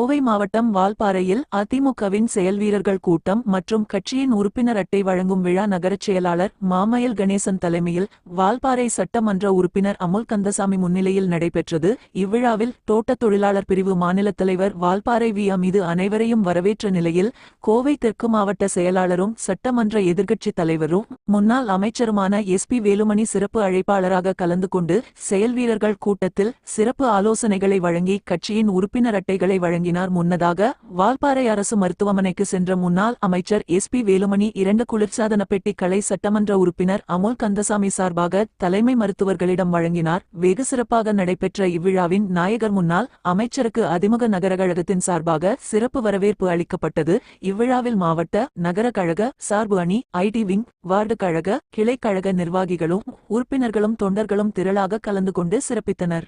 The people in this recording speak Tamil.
கோவை மாவட்டம் வால்பாறையில் அதிமுகவின் செயல்வீரர்கள் கூட்டம் மற்றும் கட்சியின் உறுப்பினர் அட்டை வழங்கும் விழா நகரச் செயலாளர் மாமயில் கணேசன் தலைமையில் வால்பாறை சட்டமன்ற உறுப்பினர் அமுல் கந்தசாமி முன்னிலையில் நடைபெற்றது. இவ்விழாவில் தோட்டத் தொழிலாளர் பிரிவு மாநில தலைவர் வால்பாறை வி. அமீது அனைவரையும் வரவேற்ற நிலையில் கோவை தெற்கு மாவட்ட செயலாளரும் சட்டமன்ற எதிர்க்கட்சித் தலைவரும் முன்னாள் அமைச்சருமான எஸ். வேலுமணி சிறப்பு அழைப்பாளராக கலந்து கொண்டு செயல்வீரர்கள் கூட்டத்தில் சிறப்பு ஆலோசனைகளை வழங்கி கட்சியின் உறுப்பினர் அட்டைகளை வழங்கினார். முன்னதாக வால்பாறை அரசு மருத்துவமனைக்கு சென்ற முன்னாள் அமைச்சர் எஸ். வேலுமணி 2 குளிர்சாதன பெட்டிகளை சட்டமன்ற உறுப்பினர் அமுல் கந்தசாமி சார்பாக தலைமை மருத்துவர்களிடம் வழங்கினார். வெகு சிறப்பாக நடைபெற்ற இவ்விழாவின் நாயகர் முன்னாள் அமைச்சருக்கு அதிமுக நகர கழகத்தின் சார்பாக சிறப்பு வரவேற்பு அளிக்கப்பட்டது. இவ்விழாவில் மாவட்ட நகர கழக சார்பு அணி, ஐடி விங், வார்டு கழக, கிளை கழக நிர்வாகிகளும் உறுப்பினர்களும் தொண்டர்களும் திரளாக கலந்து கொண்டு சிறப்பித்தனர்.